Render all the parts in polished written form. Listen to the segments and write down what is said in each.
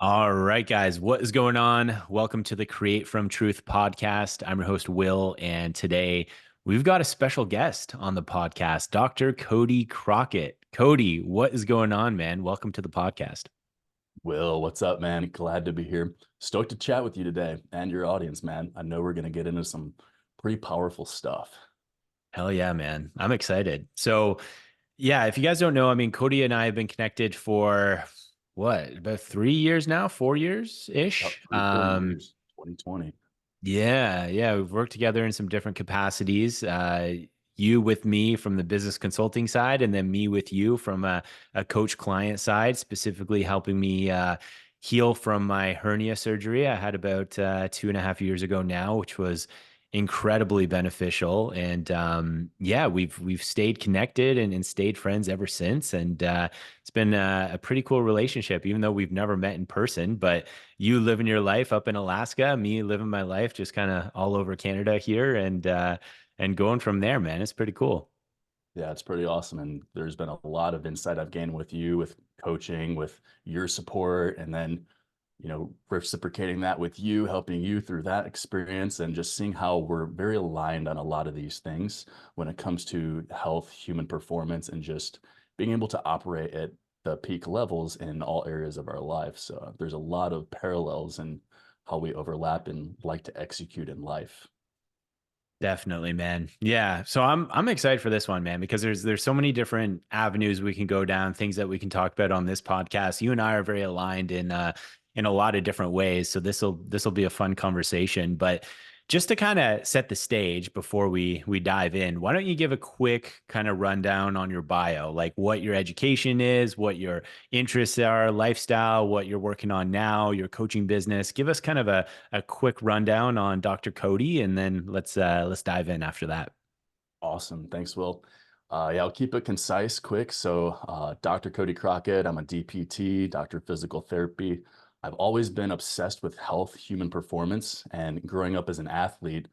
All right, guys, what is going on? Welcome to the Create from Truth podcast. I'm your host, Will, and today we've got a special guest on the podcast, Dr. Cody Crockett. Cody, what is going on, man? Welcome to the podcast. Will, what's up, man? Glad to be here. Stoked to chat with you today and your audience, man. I know we're going to get into some pretty powerful stuff. Hell yeah, man. I'm excited. So, yeah, if you guys don't know, I mean, Cody and I have been connected for what, about 3 years now, 4 years About ish. 3, 4 years, 2020. Yeah, we've worked together in some different capacities. You with me from the business consulting side, and then me with you from a coach client side, specifically helping me heal from my hernia surgery I had about 2.5 years ago now, which was incredibly beneficial. And yeah, we've stayed connected and stayed friends ever since. And it's been a pretty cool relationship, even though we've never met in person. But you living your life up in Alaska, me living my life just kind of all over Canada here, and going from there, man. It's pretty cool. Yeah, it's pretty awesome. And there's been a lot of insight I've gained with you, with coaching, with your support, and then, reciprocating that with you, helping you through that experience, and just seeing how we're very aligned on a lot of these things when it comes to health, human performance, and just being able to operate at the peak levels in all areas of our life. So there's a lot of parallels in how we overlap and like to execute in life. Definitely, man. Yeah. So I'm excited for this one, man, because there's so many different avenues we can go down, things that we can talk about on this podcast. You and I are very aligned in a lot of different ways. So this will be a fun conversation. But just to kind of set the stage before we dive in, why don't you give a quick kind of rundown on your bio, like what your education is, what your interests are, lifestyle, what you're working on now, your coaching business. Give us kind of a quick rundown on Dr. Cody, and then let's dive in after that. Awesome. Thanks, Will. Yeah, I'll keep it concise, quick. So, Dr. Cody Crockett, I'm a DPT, doctor of physical therapy. I've always been obsessed with health, human performance, and growing up as an athlete,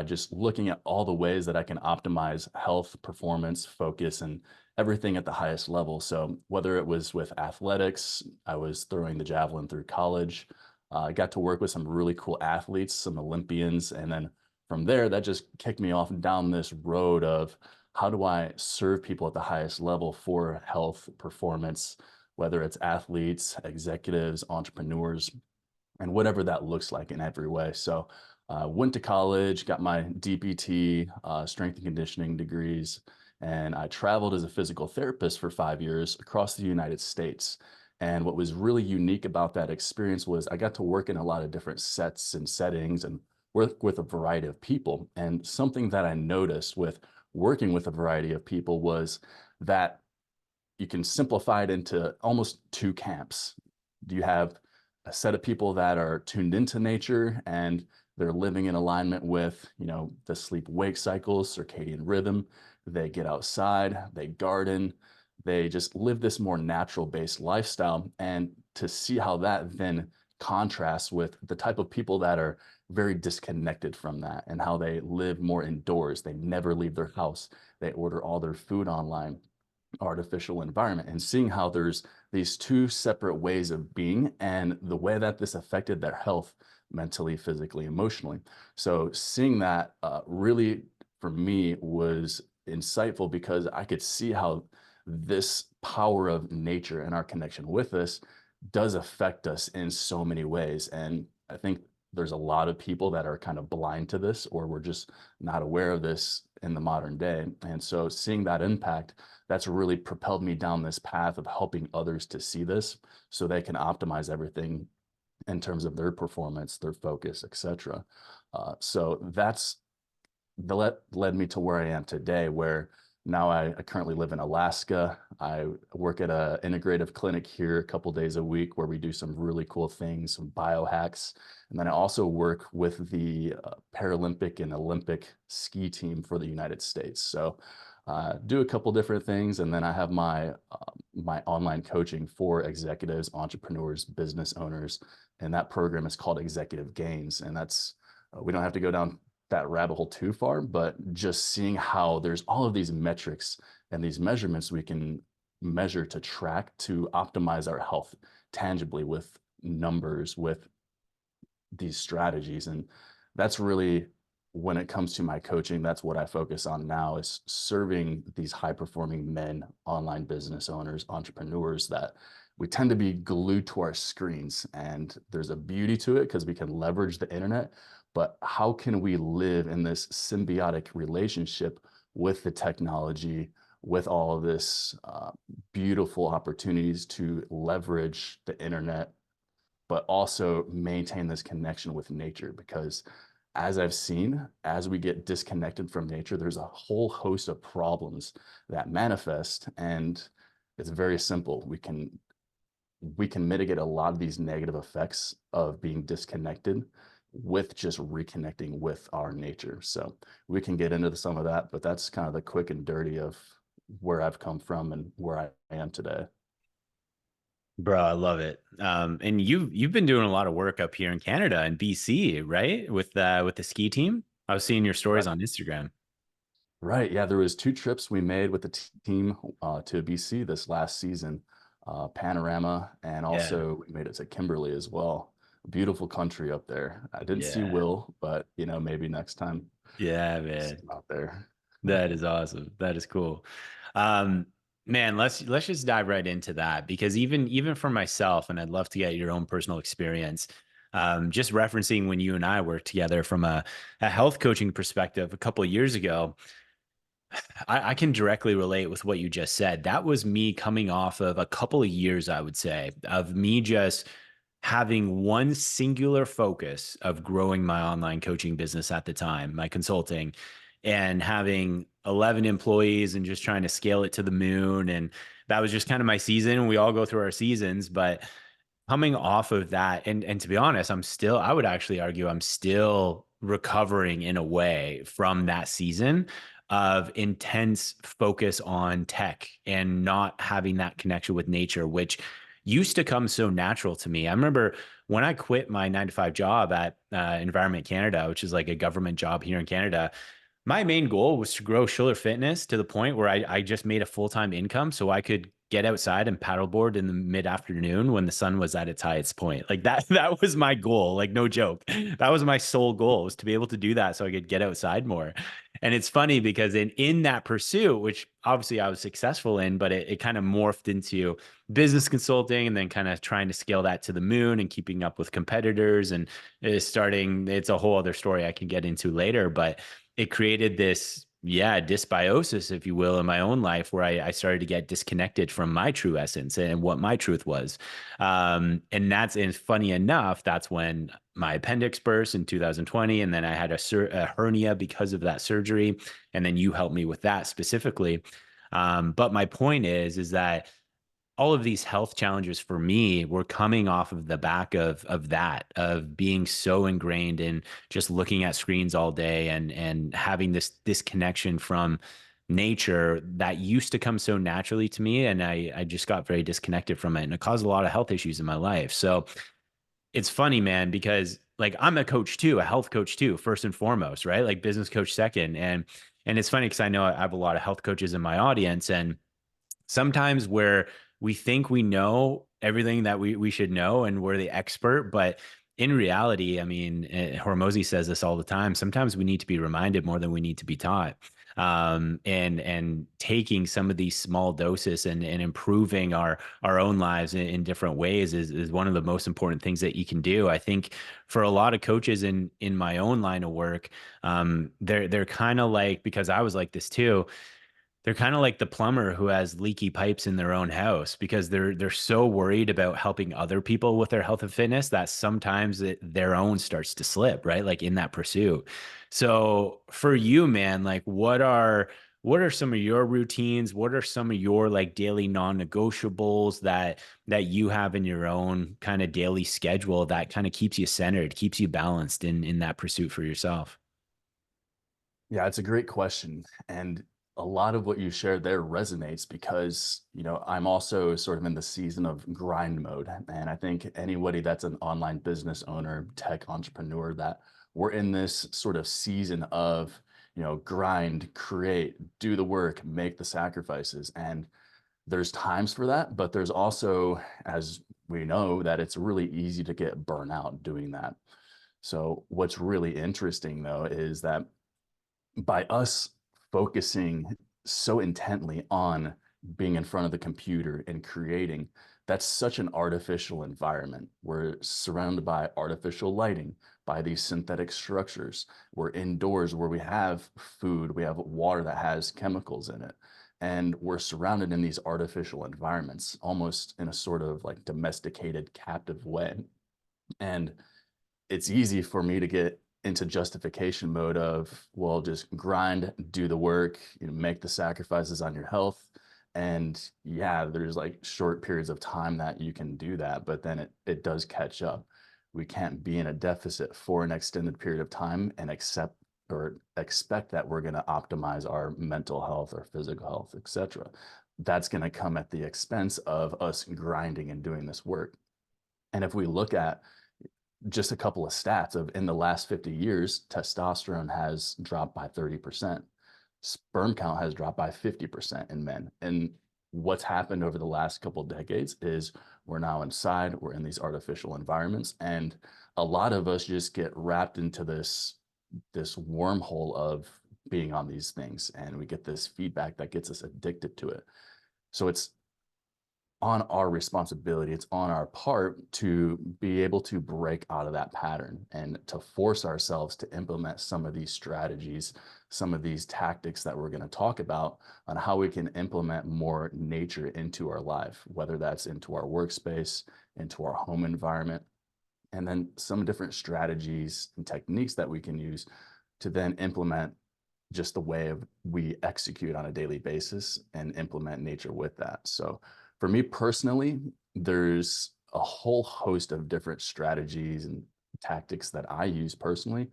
just looking at all the ways that I can optimize health, performance, focus, and everything at the highest level. So, whether it was with athletics, I was throwing the javelin through college. I got to work with some really cool athletes, some Olympians, and then from there, that just kicked me off down this road of how do I serve people at the highest level for health performance, whether it's athletes, executives, entrepreneurs, and whatever that looks like in every way. So, went to college, got my DPT, strength and conditioning degrees, and I traveled as a physical therapist for 5 years across the United States. And what was really unique about that experience was I got to work in a lot of different sets and settings and work with a variety of people. And something that I noticed with working with a variety of people was that you can simplify it into almost two camps. Do you have a set of people that are tuned into nature and they're living in alignment with, the sleep wake cycles, circadian rhythm. They get outside, they garden, they just live this more natural based lifestyle. And to see how that then contrasts with the type of people that are very disconnected from that and how they live more indoors. They never leave their house. They order all their food online, artificial environment, and seeing how there's these two separate ways of being and the way that this affected their health mentally, physically, emotionally. So seeing that really for me was insightful because I could see how this power of nature and our connection with us does affect us in so many ways. And I think there's a lot of people that are kind of blind to this, or we're just not aware of this in the modern day. And so seeing that impact, that's really propelled me down this path of helping others to see this so they can optimize everything in terms of their performance, their focus, etc. So that's led me to where I am today, where now I currently live in Alaska. I work at a integrative clinic here a couple days a week where we do some really cool things, some biohacks. And then I also work with the Paralympic and Olympic ski team for the United States. So do a couple different things. And then I have my online coaching for executives, entrepreneurs, business owners. And that program is called Executive Gains. And that's, we don't have to go down that rabbit hole too far, but just seeing how there's all of these metrics and these measurements we can measure to track to optimize our health tangibly with numbers with these strategies. And that's really, when it comes to my coaching, that's what I focus on now, is serving these high performing men, online business owners, entrepreneurs, that we tend to be glued to our screens. And there's a beauty to it because we can leverage the internet, but how can we live in this symbiotic relationship with the technology, with all of this beautiful opportunities to leverage the internet, but also maintain this connection with nature? Because as I've seen, as we get disconnected from nature, there's a whole host of problems that manifest. And it's very simple. We can mitigate a lot of these negative effects of being disconnected with just reconnecting with our nature. So we can get into some of that, but that's kind of the quick and dirty of where I've come from and where I am today. Bro, I love it. And you've been doing a lot of work up here in Canada and BC, right? With the ski team. I was seeing your stories Right. on Instagram. Right. Yeah, there was two trips we made with the team to BC this last season, Panorama, and Yeah. also we made it to Kimberley as well. Beautiful country up there. I didn't see Yeah. Will, but maybe next time Yeah, see man. him out there. That is awesome. That is cool. Um, Man, let's just dive right into that because even for myself, and I'd love to get your own personal experience. Just referencing when you and I worked together from a health coaching perspective a couple of years ago, I can directly relate with what you just said. That was me coming off of a couple of years, I would say, of me just having one singular focus of growing my online coaching business at the time, my consulting, and having 11 employees and just trying to scale it to the moon. And that was just kind of my season. We all go through our seasons, but coming off of that, and to be honest, I would actually argue I'm still recovering in a way from that season of intense focus on tech and not having that connection with nature, which used to come so natural to me. I remember when I quit my 9 to 5 job at Environment Canada, which is like a government job here in Canada. My main goal was to grow Schiller Fitness to the point where I just made a full-time income so I could get outside and paddleboard in the mid-afternoon when the sun was at its highest point. Like that, that was my goal. Like no joke. That was my sole goal, was to be able to do that so I could get outside more. And it's funny because in that pursuit, which obviously I was successful in, but it kind of morphed into business consulting and then kind of trying to scale that to the moon and keeping up with competitors and it's a whole other story I can get into later, but it created this, yeah, dysbiosis, if you will, in my own life where I started to get disconnected from my true essence and what my truth was. And funny enough, that's when my appendix burst in 2020. And then I had a hernia because of that surgery. And then you helped me with that specifically. But my point is that all of these health challenges for me were coming off of the back of being so ingrained in just looking at screens all day and having this disconnection from nature that used to come so naturally to me, and I just got very disconnected from it, and it caused a lot of health issues in my life. So it's funny, man, because like I'm a coach too, a health coach too, first and foremost, right? Like business coach second. And it's funny because I know I have a lot of health coaches in my audience, and sometimes where we think we know everything that we should know and we're the expert, but in reality, I mean, Hormozy says this all the time. Sometimes we need to be reminded more than we need to be taught. And taking some of these small doses and improving our own lives in different ways is one of the most important things that you can do. I think for a lot of coaches in my own line of work, they're kind of like, because I was like this too, they're kind of like the plumber who has leaky pipes in their own house because they're so worried about helping other people with their health and fitness that sometimes their own starts to slip, right? Like in that pursuit. So for you, man, like what are some of your routines? What are some of your like daily non-negotiables that you have in your own kind of daily schedule that kind of keeps you centered, keeps you balanced in that pursuit for yourself? Yeah, it's a great question. And a lot of what you shared there resonates because, I'm also sort of in the season of grind mode. And I think anybody that's an online business owner, tech entrepreneur, that we're in this sort of season of, grind, create, do the work, make the sacrifices. And there's times for that, but there's also, as we know that it's really easy to get burnout doing that. So what's really interesting though is that by us focusing so intently on being in front of the computer and creating, that's such an artificial environment. We're surrounded by artificial lighting, by these synthetic structures. We're indoors where we have food, we have water that has chemicals in it. And we're surrounded in these artificial environments, almost in a sort of like domesticated, captive way. And it's easy for me to get into justification mode of, well, just grind, do the work, make the sacrifices on your health. And yeah, there's like short periods of time that you can do that, but then it does catch up. We can't be in a deficit for an extended period of time and accept or expect that we're going to optimize our mental health or physical health, etc. That's going to come at the expense of us grinding and doing this work. And if we look at just a couple of stats of in the last 50 years, testosterone has dropped by 30%. Sperm count has dropped by 50% in men. And what's happened over the last couple of decades is we're now inside, we're in these artificial environments, and a lot of us just get wrapped into this wormhole of being on these things, and we get this feedback that gets us addicted to it. So it's on our responsibility, it's on our part to be able to break out of that pattern and to force ourselves to implement some of these strategies, some of these tactics that we're going to talk about on how we can implement more nature into our life, whether that's into our workspace, into our home environment, and then some different strategies and techniques that we can use to then implement just the way we execute on a daily basis and implement nature with that. So for me personally, there's a whole host of different strategies and tactics that I use personally,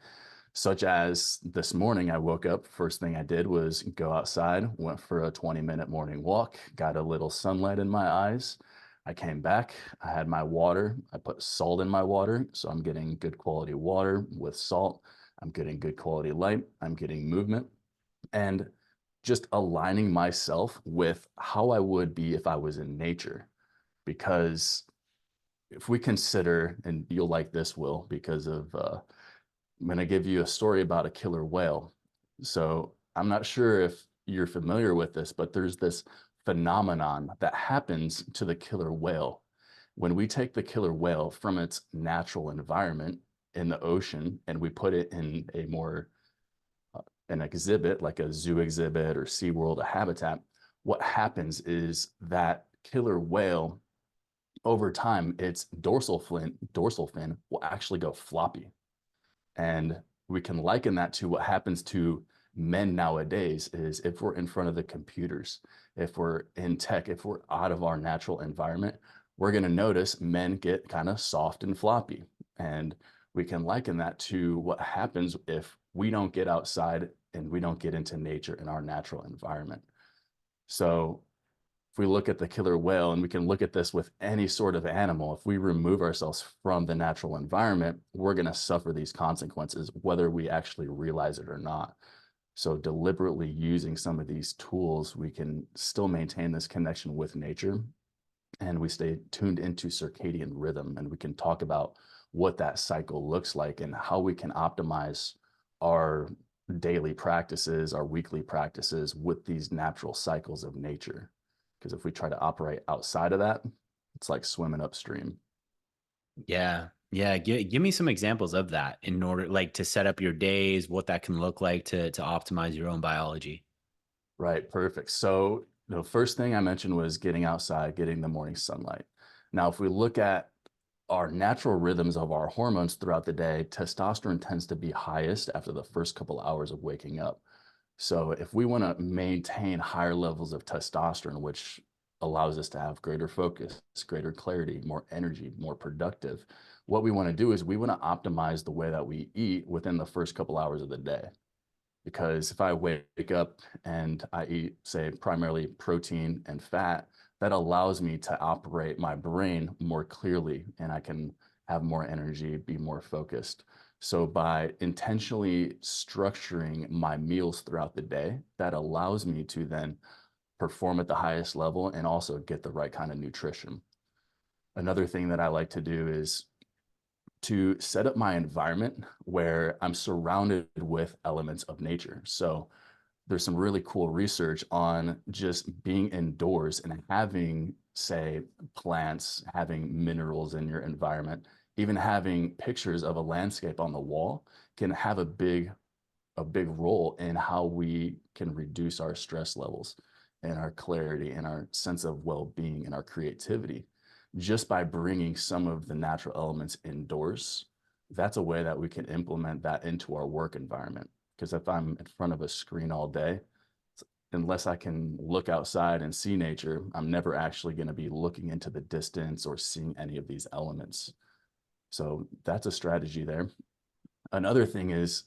such as this morning I woke up, first thing I did was go outside, went for a 20-minute morning walk, got a little sunlight in my eyes. I came back, I had my water, I put salt in my water, so I'm getting good quality water with salt. I'm getting good quality light, I'm getting movement, and just aligning myself with how I would be if I was in nature. Because if we consider, and you'll like this, Will, because of, I'm going to give you a story about a killer whale. So I'm not sure if you're familiar with this, but there's this phenomenon that happens to the killer whale. When we take the killer whale from its natural environment in the ocean and we put it in a more an exhibit like a zoo exhibit or SeaWorld, a habitat, what happens is that killer whale over time, its dorsal fin will actually go floppy. And we can liken that to what happens to men nowadays is if we're in front of the computers, if we're in tech, if we're out of our natural environment, we're going to notice men get kind of soft and floppy. And we can liken that to what happens if we don't get outside and we don't get into nature in our natural environment. So if we look at the killer whale, and we can look at this with any sort of animal, if we remove ourselves from the natural environment, we're going to suffer these consequences, whether we actually realize it or not. So deliberately using some of these tools, we can still maintain this connection with nature, and we stay tuned into circadian rhythm, and we can talk about what that cycle looks like and how we can optimize our daily practices, our weekly practices with these natural cycles of nature. Because if we try to operate outside of that, it's like swimming upstream. Yeah. Yeah. Give me some examples of that in order like to set up your days, what that can look like to optimize your own biology. Right, perfect. So the first thing I mentioned was getting outside, getting the morning sunlight. Now, if we look at our natural rhythms of our hormones throughout the day, testosterone tends to be highest after the first couple hours of waking up. So if we want to maintain higher levels of testosterone, which allows us to have greater focus, greater clarity, more energy, more productive, what we want to do is we want to optimize the way that we eat within the first couple hours of the day. Because if I wake up and I eat, say, primarily protein and fat, that allows me to operate my brain more clearly and I can have more energy, be more focused. So by intentionally structuring my meals throughout the day, that allows me to then perform at the highest level and also get the right kind of nutrition. Another thing that I like to do is to set up my environment where I'm surrounded with elements of nature. So there's some really cool research on just being indoors and having, say, plants, having minerals in your environment, even having pictures of a landscape on the wall can have a big role in how we can reduce our stress levels and our clarity and our sense of well-being and our creativity just by bringing some of the natural elements indoors. That's a way that we can implement that into our work environment. Because if I'm in front of a screen all day, unless I can look outside and see nature, I'm never actually going to be looking into the distance or seeing any of these elements. So that's a strategy there. Another thing is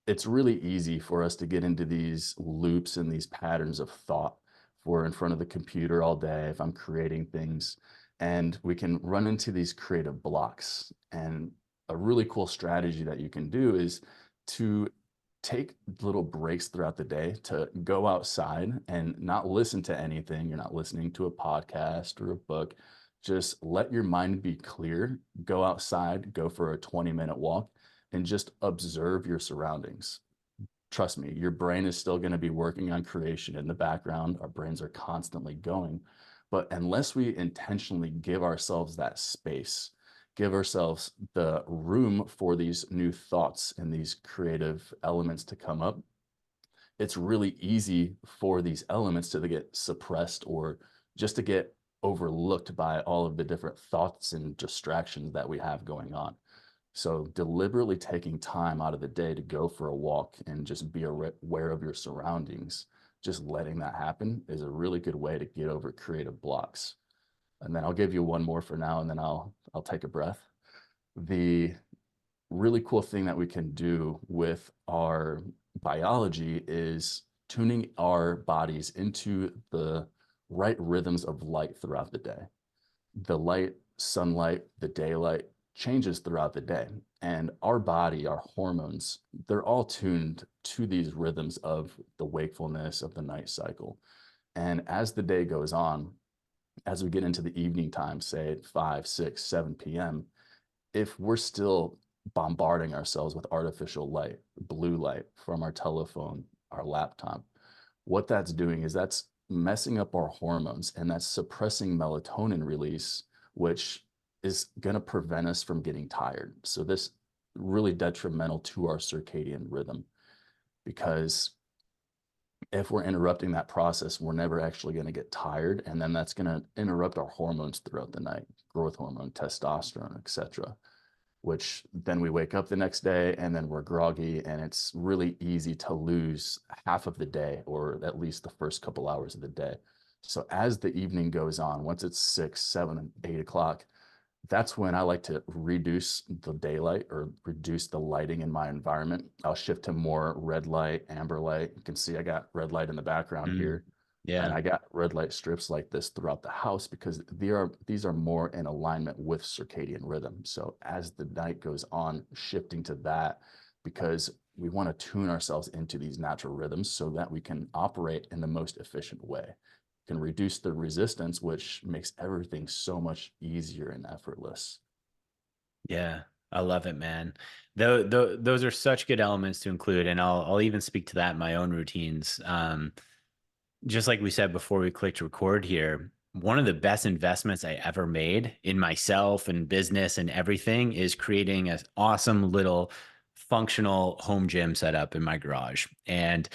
it's really easy for us to get into these loops and these patterns of thought. If we're in front of the computer all day, if I'm creating things, and we can run into these creative blocks. And a really cool strategy that you can do is to take little breaks throughout the day to go outside and not listen to anything. You're not listening to a podcast or a book. Just let your mind be clear, go outside, go for a 20-minute walk, and just observe your surroundings. Trust me, your brain is still going to be working on creation in the background. Our brains are constantly going. But unless we intentionally give ourselves that space, give ourselves the room for these new thoughts and these creative elements to come up, it's really easy for these elements to get suppressed or just to get overlooked by all of the different thoughts and distractions that we have going on. So deliberately taking time out of the day to go for a walk and just be aware of your surroundings, just letting that happen is a really good way to get over creative blocks. And then I'll give you one more for now, and then I'll take a breath. The really cool thing that we can do with our biology is tuning our bodies into the right rhythms of light throughout the day. The light, sunlight, the daylight changes throughout the day. And our body, our hormones, they're all tuned to these rhythms of the wakefulness of the night cycle. And as the day goes on, as we get into the evening time, say at 5, 6, 7 p.m., if we're still bombarding ourselves with artificial light, blue light from our telephone, our laptop, what that's doing is that's messing up our hormones and that's suppressing melatonin release, which is going to prevent us from getting tired. So this really detrimental to our circadian rhythm, because if we're interrupting that process, we're never actually going to get tired. And then that's going to interrupt our hormones throughout the night, growth hormone, testosterone, etc., which then we wake up the next day and then we're groggy, and it's really easy to lose half of the day or at least the first couple hours of the day. So as the evening goes on, once it's 6, 7, 8 o'clock, that's when I like to reduce the daylight or reduce the lighting in my environment. I'll shift to more red light, amber light. You can see I got red light in the background Mm, here. And yeah. I got red light strips like this throughout the house because these are more in alignment with circadian rhythm. So as the night goes on, shifting to that, because we want to tune ourselves into these natural rhythms so that we can operate in the most efficient way, can reduce the resistance, which makes everything so much easier and effortless. Yeah, I love it, man. Those are such good elements to include, and I'll even speak to that in my own routines. Just like we said before we clicked record here, one of the best investments I ever made in myself and business and everything is creating an awesome little functional home gym setup in my garage. And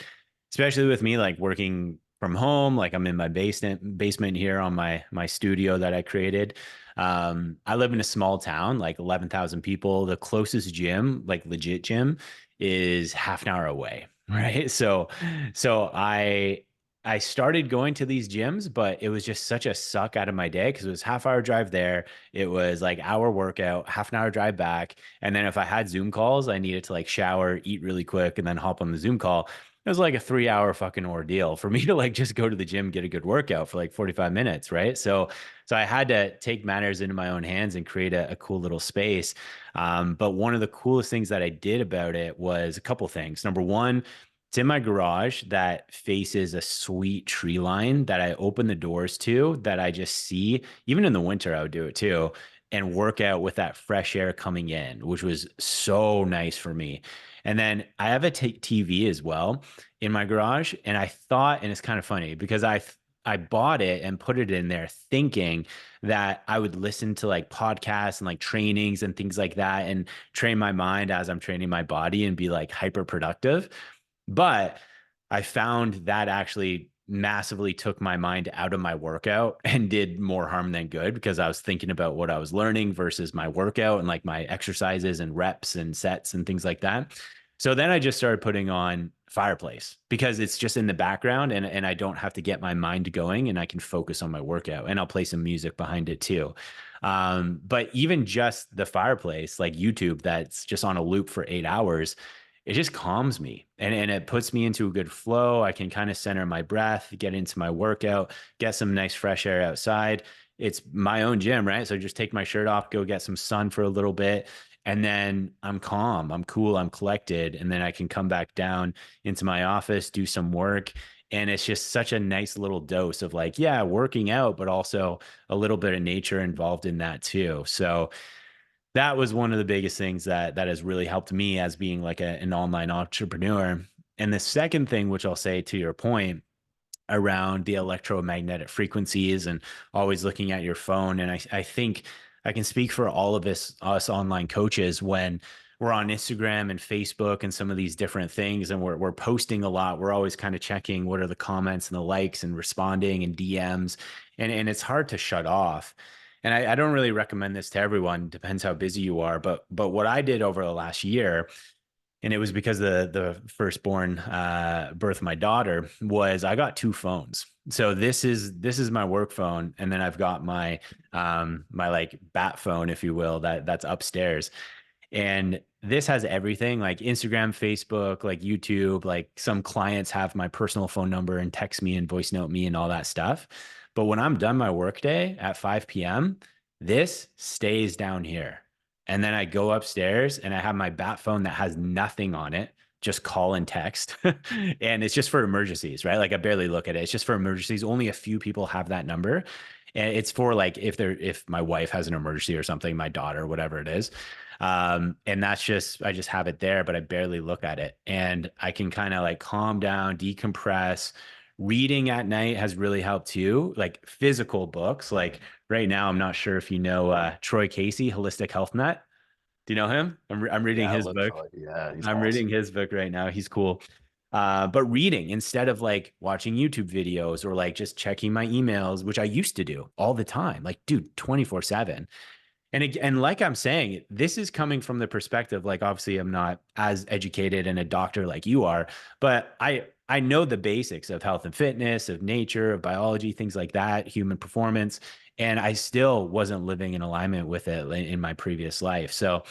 especially with me like working from home, like I'm in my basement here on my studio that I created. I live in a small town, like 11,000 people. The closest gym, like legit gym, is half an hour away. Right. So I started going to these gyms, but it was just such a suck out of my day because it was half hour drive there. It was like hour workout, half an hour drive back. And then if I had Zoom calls, I needed to like shower, eat really quick, and then hop on the Zoom call. It was like a 3 hour fucking ordeal for me to like just go to the gym, get a good workout for like 45 minutes. Right. So I had to take matters into my own hands and create a cool little space. But one of the coolest things that I did about it was a couple things. Number one, It's in my garage that faces a sweet tree line that I open the doors to, that I just see. Even in the winter, I would do it too, and work out with that fresh air coming in, which was so nice for me. And then I have a TV as well in my garage. And I thought, and it's kind of funny because I bought it and put it in there thinking that I would listen to like podcasts and like trainings and things like that and train my mind as I'm training my body and be like hyper productive. But I found that actually massively took my mind out of my workout and did more harm than good because I was thinking about what I was learning versus my workout and like my exercises and reps and sets and things like that. So then I just started putting on fireplace because it's just in the background and I don't have to get my mind going and I can focus on my workout and I'll play some music behind it too. But even just the fireplace, like YouTube, that's just on a loop for 8 hours, it just calms me and it puts me into a good flow. I can kind of center my breath, get into my workout, get some nice fresh air outside. It's my own gym, right? So just take my shirt off, go get some sun for a little bit. And then I'm calm, I'm cool, I'm collected. And then I can come back down into my office, do some work. And it's just such a nice little dose of like, yeah, working out, but also a little bit of nature involved in that too. So that was one of the biggest things that has really helped me as being like an online entrepreneur. And the second thing, which I'll say to your point around the electromagnetic frequencies and always looking at your phone, and I think I can speak for all of us online coaches when we're on Instagram and Facebook and some of these different things, and we're posting a lot. We're always kind of checking what are the comments and the likes and responding and DMs, and it's hard to shut off. And I don't really recommend this to everyone. Depends how busy you are. But what I did over the last year, and it was because the firstborn birth of my daughter, was I got two phones. So this is my work phone, and then I've got my my like bat phone, if you will, that's upstairs. And this has everything like Instagram, Facebook, like YouTube. Like some clients have my personal phone number and text me and voice note me and all that stuff. But when I'm done my workday at 5 p.m., this stays down here. And then I go upstairs and I have my bat phone that has nothing on it, just call and text. And it's just for emergencies, right? Like I barely look at it. It's just for emergencies. Only a few people have that number. And it's for like if my wife has an emergency or something, my daughter, whatever it is. And that's just, I just have it there, but I barely look at it. And I can kind of like calm down, decompress. Reading at night has really helped too, like physical books. Like right now, I'm not sure if you know Troy Casey, Holistic Health Nut. Do you know him? I'm reading Yeah, I his love book. Troy. Yeah, he's I'm reading awesome. his book right now. He's cool. But reading instead of like watching YouTube videos or like just checking my emails, which I used to do all the time, like, dude, 24/7. And like I'm saying, this is coming from the perspective, like obviously I'm not as educated and a doctor like you are, but I know the basics of health and fitness, of nature, of biology, things like that, human performance, and I still wasn't living in alignment with it in my previous life. So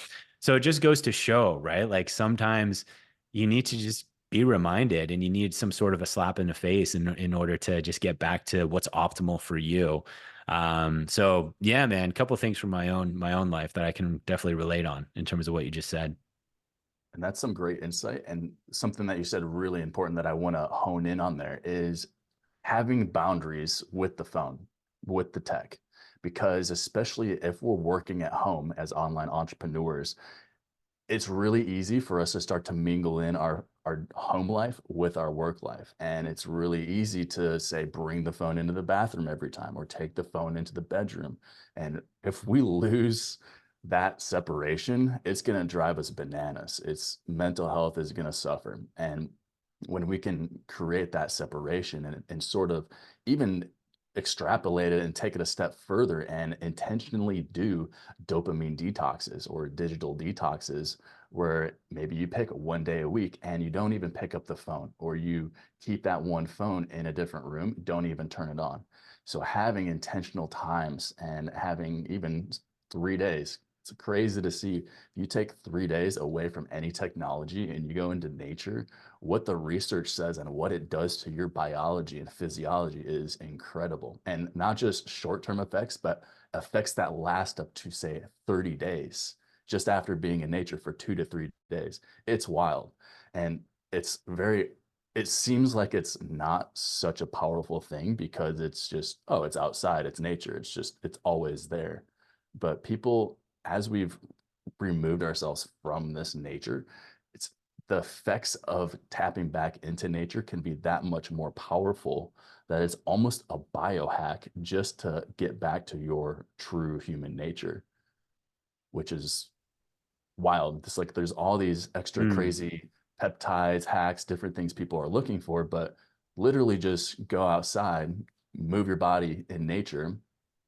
it just goes to show, right? Like sometimes you need to just be reminded and you need some sort of a slap in the face in order to just get back to what's optimal for you. So yeah, man, a couple of things from my own life that I can definitely relate on in terms of what you just said. And that's some great insight. And something that you said really important that I want to hone in on there is having boundaries with the phone, with the tech. Because especially if we're working at home as online entrepreneurs, it's really easy for us to start to mingle in our home life with our work life. And it's really easy to say, bring the phone into the bathroom every time or take the phone into the bedroom. And if we lose that separation, it's going to drive us bananas. It's mental health is going to suffer. And when we can create that separation and sort of even extrapolate it and take it a step further and intentionally do dopamine detoxes or digital detoxes where maybe you pick one day a week and you don't even pick up the phone or you keep that one phone in a different room, don't even turn it on. So having intentional times and having even 3 days, it's crazy to see if you take 3 days away from any technology and you go into nature, what the research says and what it does to your biology and physiology is incredible. And not just short-term effects, but effects that last up to say 30 days just after being in nature for 2 to 3 days. It's wild. And it's very it seems like it's not such a powerful thing because it's just, oh, it's outside, it's nature, it's just, it's always there. But people, as we've removed ourselves from this nature, it's the effects of tapping back into nature can be that much more powerful that it's almost a biohack just to get back to your true human nature, which is wild. It's like there's all these extra Mm, crazy peptides, hacks, different things people are looking for, but literally just go outside, move your body in nature,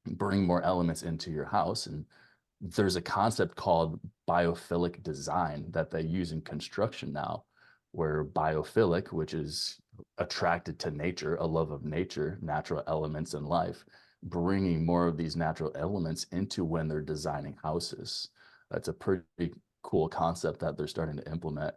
bring more elements into your house. And there's a concept called biophilic design that they use in construction now, where biophilic, which is attracted to nature, a love of nature, natural elements in life, bringing more of these natural elements into when they're designing houses. That's a pretty cool concept that they're starting to implement.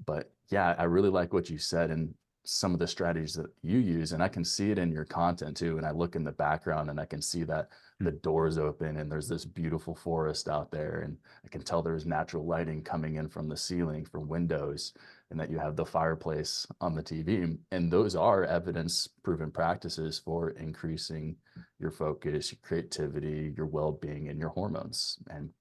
But yeah, I really like what you said and some of the strategies that you use. And I can see it in your content too. And I look in the background and I can see that the mm, doors open and there's this beautiful forest out there. And I can tell there's natural lighting coming in from the ceiling, from windows, and that you have the fireplace on the TV. And those are evidence proven practices for increasing your focus, your creativity, your well being, and your hormones. And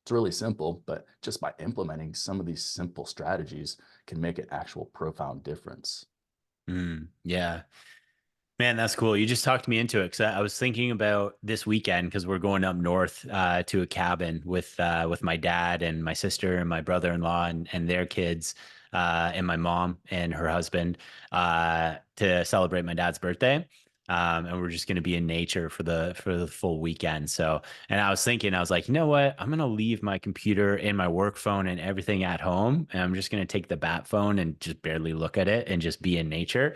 it's really simple, but just by implementing some of these simple strategies can make an actual profound difference. yeah. Man, that's cool. You just talked me into it because I was thinking about this weekend because we're going up north to a cabin with my dad and my sister and my brother-in-law and their kids and my mom and her husband to celebrate my dad's birthday. And we're just going to be in nature for the full weekend. So, and I was thinking, I was like, you know what? I'm going to leave my computer and my work phone and everything at home, and I'm just going to take the bat phone and just barely look at it and just be in nature.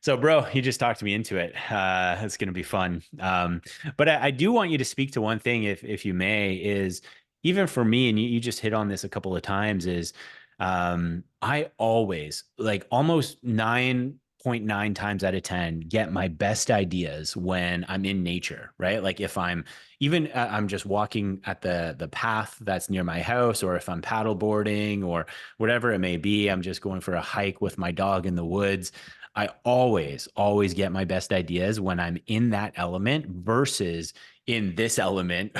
So, bro, you just talked me into it. It's going to be fun. But I do want you to speak to one thing, if you may, is even for me, and you just hit on this a couple of times, is I always, like almost 9.9 times out of 10, get my best ideas when I'm in nature, right? Like if I'm even I'm just walking at the path that's near my house, or if I'm paddle boarding or whatever it may be, I'm just going for a hike with my dog in the woods. I always get my best ideas when I'm in that element versus in this element,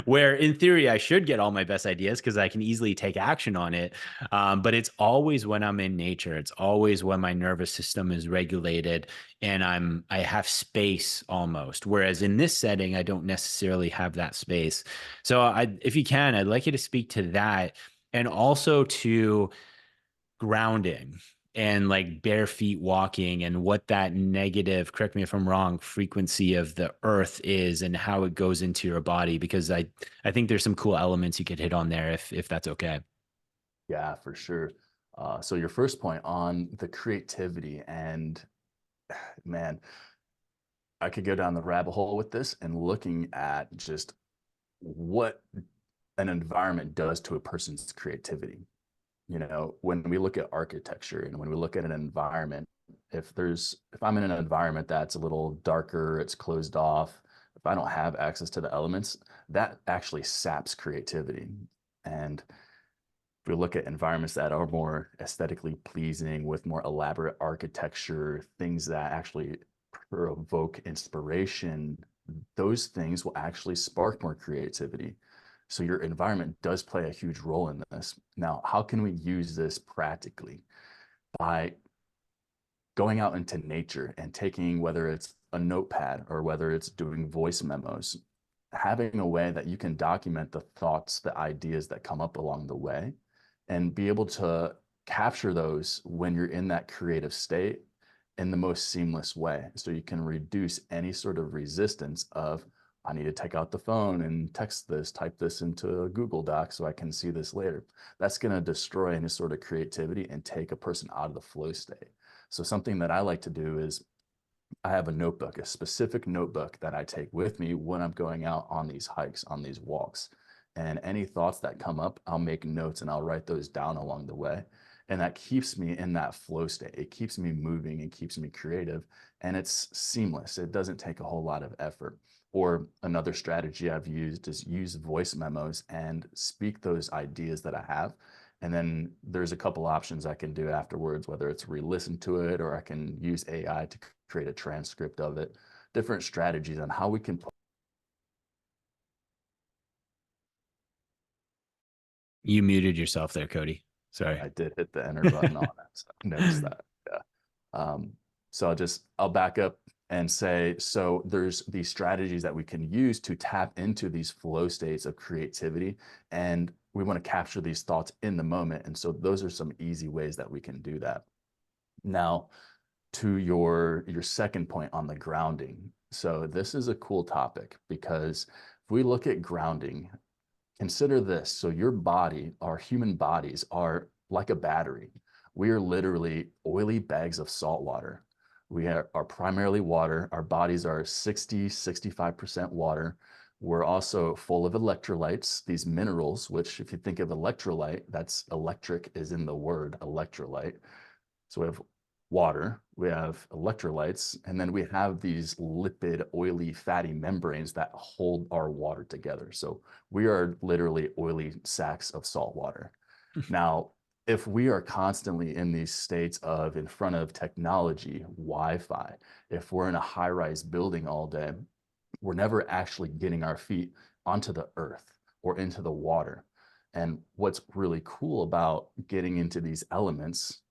where in theory I should get all my best ideas because I can easily take action on it. But it's always when I'm in nature. It's always when my nervous system is regulated and I have space almost. Whereas in this setting, I don't necessarily have that space. So if you can, I'd like you to speak to that and also to grounding and like bare feet walking and what that negative, correct me if I'm wrong, frequency of the earth is and how it goes into your body, because I think there's some cool elements you could hit on there if that's okay. Yeah, for sure. So your first point on the creativity and man, I could go down the rabbit hole with this and looking at just what an environment does to a person's creativity. You know, when we look at architecture and when we look at an environment, if I'm in an environment that's a little darker, it's closed off, if I don't have access to the elements, that actually saps creativity. And if we look at environments that are more aesthetically pleasing with more elaborate architecture, things that actually provoke inspiration, those things will actually spark more creativity. So your environment does play a huge role in this. Now, how can we use this practically? By going out into nature and taking, whether it's a notepad or whether it's doing voice memos, having a way that you can document the thoughts, the ideas that come up along the way, and be able to capture those when you're in that creative state in the most seamless way. So you can reduce any sort of resistance of, I need to take out the phone and text this, type this into a Google Doc so I can see this later. That's going to destroy any sort of creativity and take a person out of the flow state. So something that I like to do is I have a notebook, a specific notebook that I take with me when I'm going out on these hikes, on these walks. And any thoughts that come up, I'll make notes and I'll write those down along the way. And that keeps me in that flow state. It keeps me moving and keeps me creative. And it's seamless. It doesn't take a whole lot of effort. Or another strategy I've used is use voice memos and speak those ideas that I have And then there's a couple options I can do afterwards, whether it's re-listen to it or I can use AI to create a transcript of it, different strategies on how we can. You muted yourself there, Cody. Sorry. I did hit the enter button on it. So I noticed that. Yeah. Um, so I'll back up and say, so there's these strategies that we can use to tap into these flow states of creativity. And we want to capture these thoughts in the moment. And so those are some easy ways that we can do that. Now, to your second point on the grounding. So this is a cool topic because if we look at grounding, consider this. So your body, our human bodies are like a battery. We are literally oily bags of salt water. We are primarily water. Our bodies are 65% water. We're also full of electrolytes, these minerals, which if you think of electrolyte, that's electric is in the word electrolyte. So we have water, we have electrolytes, and then we have these lipid, oily, fatty membranes that hold our water together. So we are literally oily sacks of salt water. Now, if we are constantly in these states of in front of technology, Wi-Fi, if we're in a high-rise building all day, we're never actually getting our feet onto the earth or into the water. And what's really cool about getting into these elements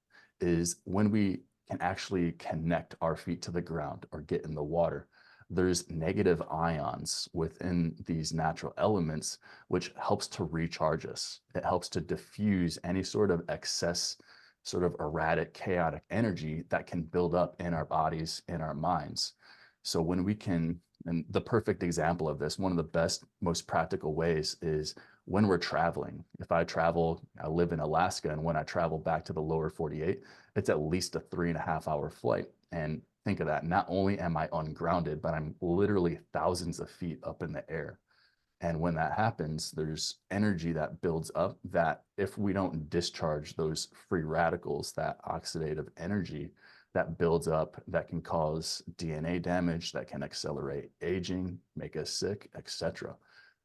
is when we can actually connect our feet to the ground or get in the water, there's negative ions within these natural elements, which helps to recharge us. It helps to diffuse any sort of excess, sort of erratic, chaotic energy that can build up in our bodies, in our minds. So when we can, and the perfect example of this, one of the best, most practical ways is when we're traveling. If I travel, I live in Alaska, and when I travel back to the lower 48, it's at least a 3.5 hour flight. And think of that. Not only am I ungrounded, but I'm literally thousands of feet up in the air. And when that happens, there's energy that builds up that if we don't discharge those free radicals, that oxidative energy that builds up, that can cause DNA damage, that can accelerate aging, make us sick, etc.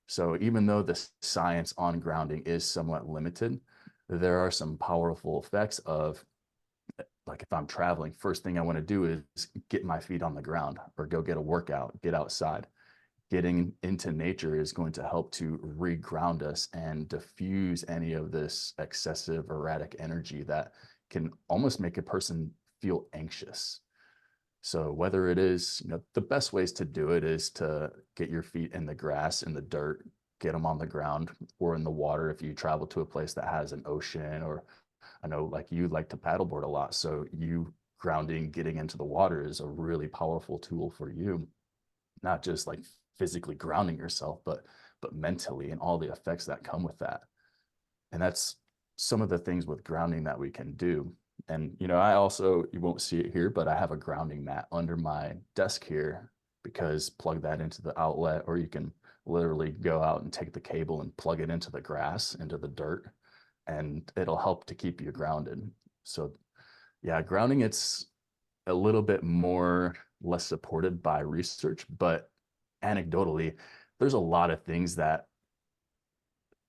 So even though the science on grounding is somewhat limited, there are some powerful effects of, like if I'm traveling, first thing I want to do is get my feet on the ground or go get a workout, get outside. Getting into nature is going to help to reground us and diffuse any of this excessive erratic energy that can almost make a person feel anxious. So whether it is, the best ways to do it is to get your feet in the grass, in the dirt, get them on the ground or in the water. If you travel to a place that has an ocean, or I know like you like to paddleboard a lot. So you grounding, getting into the water is a really powerful tool for you, not just like physically grounding yourself, but mentally and all the effects that come with that. And that's some of the things with grounding that we can do. And I also, you won't see it here, but I have a grounding mat under my desk here, because plug that into the outlet, or you can literally go out and take the cable and plug it into the grass, into the dirt, and it'll help to keep you grounded. So yeah, grounding, it's a little bit more less supported by research, but anecdotally, there's a lot of things that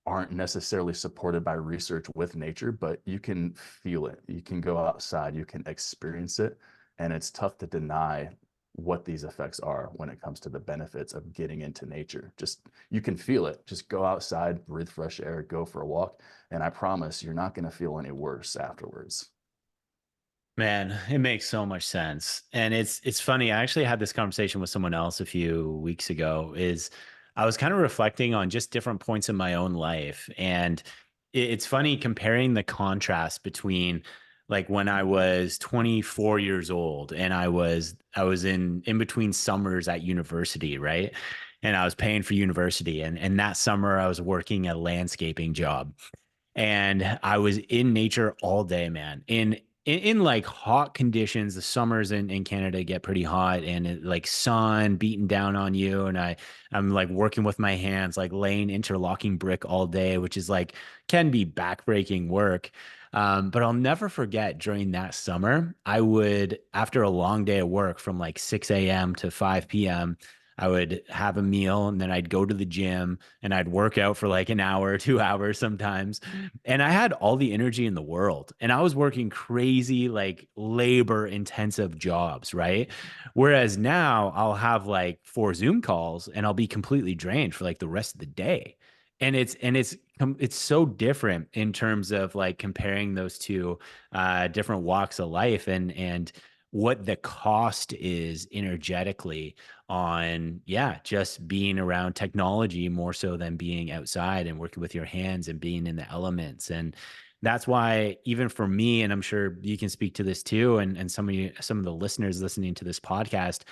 aren't necessarily supported by research with nature, but you can feel it. You can go outside, you can experience it, and it's tough to deny what these effects are when it comes to the benefits of getting into nature. Just you can feel it. Just go outside, breathe fresh air, go for a walk, and I promise you're not going to feel any worse afterwards. Man, it makes so much sense. And it's funny. I actually had this conversation with someone else a few weeks ago. Is I was kind of reflecting on just different points in my own life. And it's funny comparing the contrast between like when I was 24 years old and I was in between summers at university, right? And I was paying for university. And that summer I was working a landscaping job, and I was in nature all day, man. In like hot conditions, the summers in Canada get pretty hot, and like sun beating down on you. And I'm like working with my hands, like laying interlocking brick all day, which is like can be backbreaking work. But I'll never forget during that summer, I would, after a long day of work from like 6 a.m. to 5 p.m., I would have a meal and then I'd go to the gym and I'd work out for like an hour, 2 hours sometimes. And I had all the energy in the world. And I was working crazy, like labor intensive jobs, right? Whereas now I'll have like 4 Zoom calls and I'll be completely drained for like the rest of the day. And it's so different in terms of like comparing those two different walks of life and what the cost is energetically on, yeah, just being around technology more so than being outside and working with your hands and being in the elements. And that's why even for me, and I'm sure you can speak to this too, and some of the listeners listening to this podcast,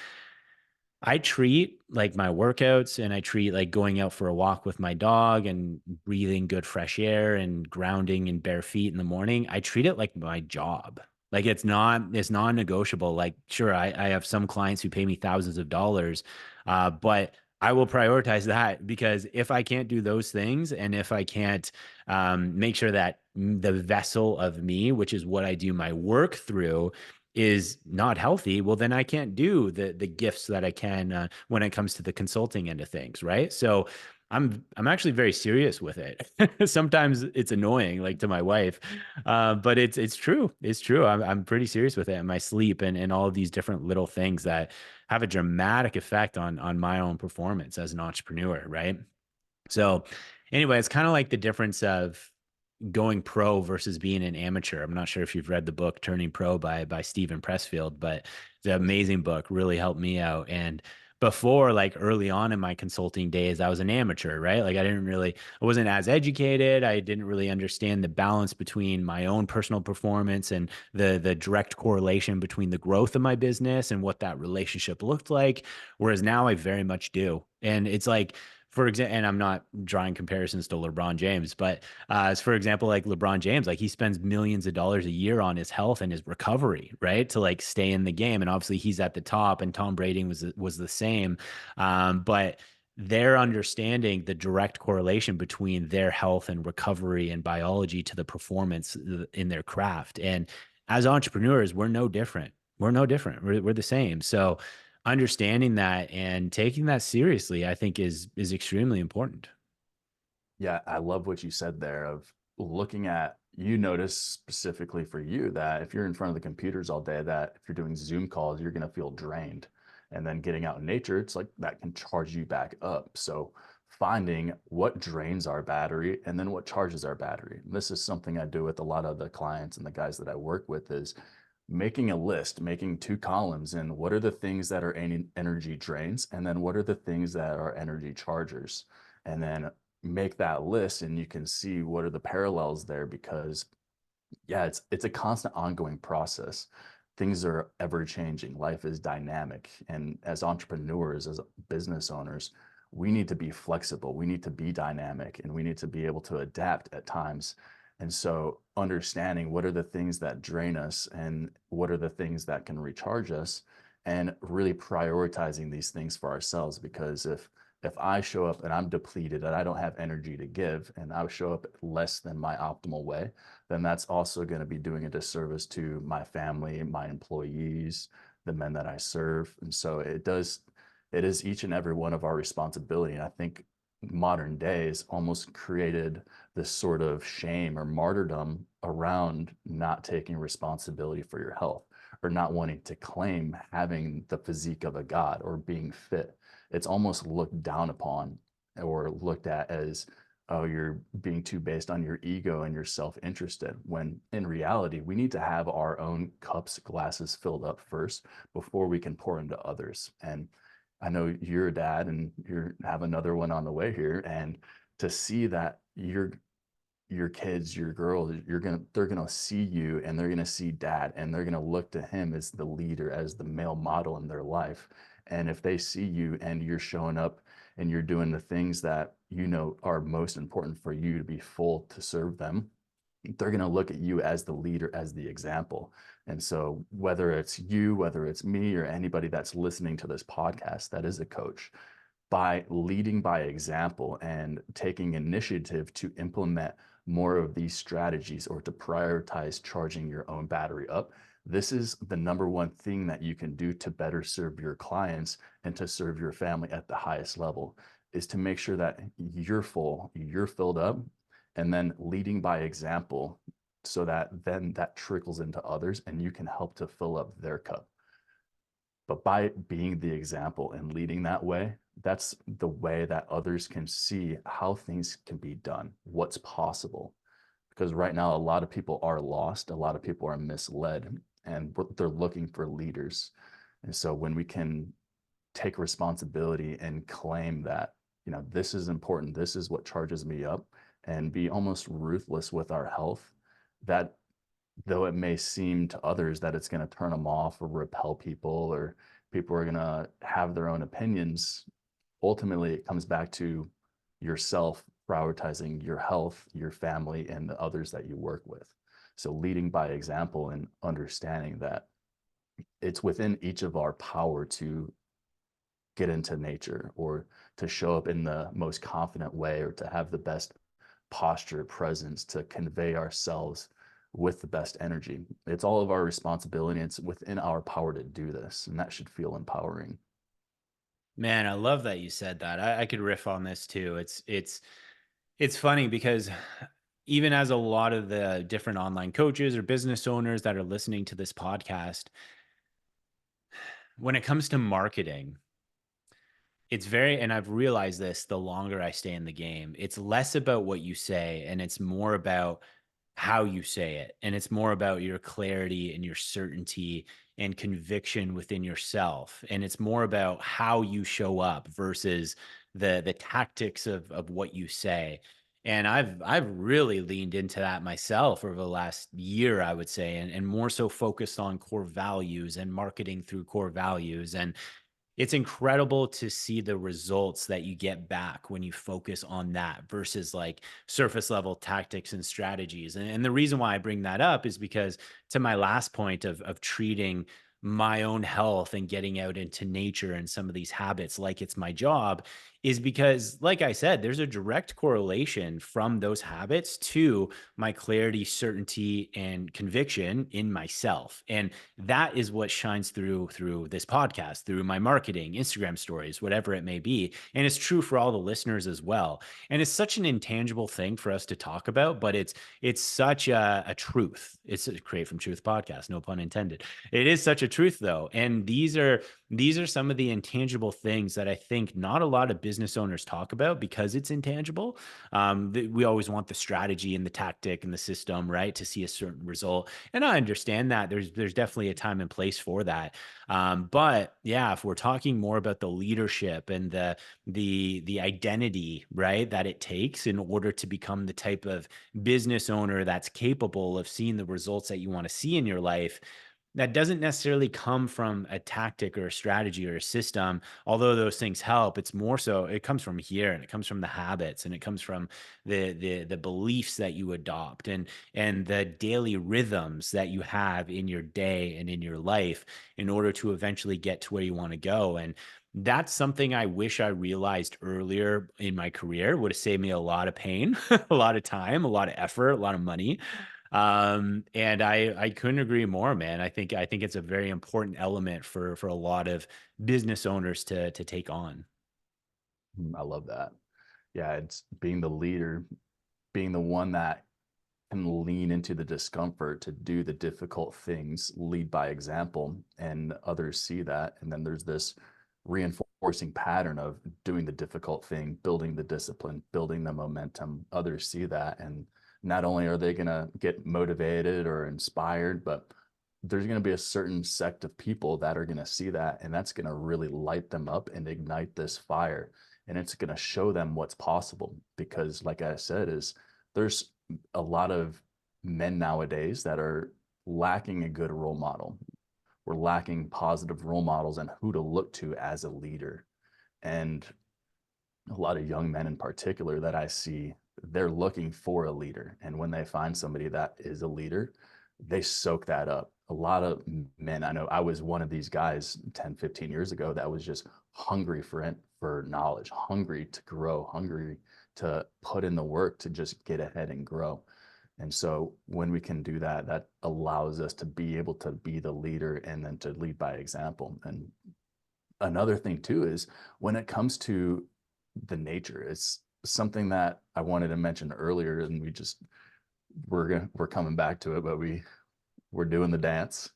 I treat like my workouts and I treat like going out for a walk with my dog and breathing good fresh air and grounding in bare feet in the morning. I treat it like my job. Like it's non-negotiable. Like, sure, I have some clients who pay me thousands of dollars, but I will prioritize that because if I can't do those things and if I can't make sure that the vessel of me, which is what I do my work through, is not healthy, well, then I can't do the gifts that I can when it comes to the consulting end of things, right? So I'm actually very serious with it. Sometimes it's annoying, like to my wife, but it's true. It's true. I'm pretty serious with it, and my sleep and all of these different little things that have a dramatic effect on my own performance as an entrepreneur, right? So anyway, it's kind of like the difference of going pro versus being an amateur. I'm not sure if you've read the book Turning Pro by Stephen Pressfield, but it's an amazing book, really helped me out. And before, like early on in my consulting days, I was an amateur, right? Like I wasn't as educated. I didn't really understand the balance between my own personal performance and the direct correlation between the growth of my business and what that relationship looked like. Whereas now I very much do. And it's like, for example, and I'm not drawing comparisons to LeBron James, but as for example, like LeBron James, like he spends millions of dollars a year on his health and his recovery, right? To like stay in the game. And obviously he's at the top and Tom Brady was the same. But they're understanding the direct correlation between their health and recovery and biology to the performance in their craft. And as entrepreneurs, we're no different. We're no different. We're the same. So understanding that and taking that seriously, I think is extremely important. Yeah, I love what you said there of looking at, you notice specifically for you that if you're in front of the computers all day, that if you're doing Zoom calls, you're going to feel drained. And then getting out in nature, it's like that can charge you back up. So finding what drains our battery and then what charges our battery. And this is something I do with a lot of the clients and the guys that I work with is making a list, making 2 columns, and what are the things that are energy drains, and then what are the things that are energy chargers, and then make that list, and you can see what are the parallels there because yeah, it's a constant ongoing process. Things are ever changing. Life is dynamic, and as entrepreneurs, as business owners, we need to be flexible. We need to be dynamic, and we need to be able to adapt at times. And so, understanding what are the things that drain us and what are the things that can recharge us, and really prioritizing these things for ourselves. Because if I show up and I'm depleted and I don't have energy to give, and I show up less than my optimal way, then that's also going to be doing a disservice to my family, my employees, the men that I serve. And so it is each and every one of our responsibility. And I think modern days almost created this sort of shame or martyrdom around not taking responsibility for your health or not wanting to claim having the physique of a god or being fit. It's almost looked down upon or looked at as, oh, you're being too based on your ego and you're self-interested. When in reality, we need to have our own cups, glasses filled up first before we can pour into others. And I know you're a dad and you have another one on the way here. And to see that your kids, your girls, they're gonna see you and they're gonna see dad and they're gonna look to him as the leader, as the male model in their life. And if they see you and you're showing up and you're doing the things that you know are most important for you to be full to serve them, they're going to look at you as the leader, as the example. And so, whether it's you, whether it's me, or anybody that's listening to this podcast that is a coach, by leading by example and taking initiative to implement more of these strategies or to prioritize charging your own battery up, This is the number one thing that you can do to better serve your clients and to serve your family at the highest level, is to make sure that you're full, you're filled up, and then leading by example so that then that trickles into others and you can help to fill up their cup. But by being the example and leading that way, that's the way that others can see how things can be done, what's possible. Because right now, a lot of people are lost, a lot of people are misled, and they're looking for leaders. And so when we can take responsibility and claim that, this is important, this is what charges me up, and be almost ruthless with our health, that though it may seem to others that it's going to turn them off or repel people, or people are going to have their own opinions, ultimately it comes back to yourself prioritizing your health, your family, and the others that you work with. So leading by example and understanding that it's within each of our power to get into nature, or to show up in the most confident way, or to have the best posture, presence, to convey ourselves with the best energy. It's all of our responsibility. It's within our power to do this, and that should feel empowering. Man, I love that you said that. I could riff on this too. It's funny because even as a lot of the different online coaches or business owners that are listening to this podcast, when it comes to marketing, it's very, and I've realized this the longer I stay in the game, it's less about what you say and it's more about how you say it. And it's more about your clarity and your certainty and conviction within yourself. And it's more about how you show up versus the tactics of what you say. And I've really leaned into that myself over the last year, I would say, and more so focused on core values and marketing through core values. And it's incredible to see the results that you get back when you focus on that versus like surface level tactics and strategies. And the reason why I bring that up is because, to my last point of treating my own health and getting out into nature and some of these habits like it's my job, is because, like I said, there's a direct correlation from those habits to my clarity, certainty, and conviction in myself. And that is what shines through this podcast, through my marketing, Instagram stories, whatever it may be. And it's true for all the listeners as well. And it's such an intangible thing for us to talk about, but it's such a truth. It's a Create from Truth podcast, no pun intended. It is such a truth though. And these are some of the intangible things that I think not a lot of business owners talk about because it's intangible. We always want the strategy and the tactic and the system, right, to see a certain result. And I understand that there's definitely a time and place for that. But yeah, if we're talking more about the leadership and the identity, right, that it takes in order to become the type of business owner that's capable of seeing the results that you want to see in your life, that doesn't necessarily come from a tactic or a strategy or a system, although those things help. It's more so it comes from here, and it comes from the habits, and it comes from the beliefs that you adopt, and the daily rhythms that you have in your day and in your life in order to eventually get to where you want to go. And that's something I wish I realized earlier in my career. Would have saved me a lot of pain, a lot of time, a lot of effort, a lot of money. And I couldn't agree more, man. I think it's a very important element for a lot of business owners to take on. I love that. Yeah, it's being the leader, being the one that can lean into the discomfort to do the difficult things, lead by example, and others see that. And then there's this reinforcing pattern of doing the difficult thing, building the discipline, building the momentum. Others see that. And not only are they going to get motivated or inspired, but there's going to be a certain sect of people that are going to see that. And that's going to really light them up and ignite this fire. And it's going to show them what's possible. Because, like I said, is there's a lot of men nowadays that are lacking a good role model. We're lacking positive role models and who to look to as a leader. And a lot of young men in particular that I see, they're looking for a leader. And when they find somebody that is a leader, they soak that up. A lot of men, I know I was one of these guys 10, 15 years ago that was just hungry for knowledge, hungry to grow, hungry to put in the work to just get ahead and grow. And so when we can do that, that allows us to be able to be the leader and then to lead by example. And another thing too is when it comes to the nature, it's something that I wanted to mention earlier, and we're coming back to it, but we're doing the dance,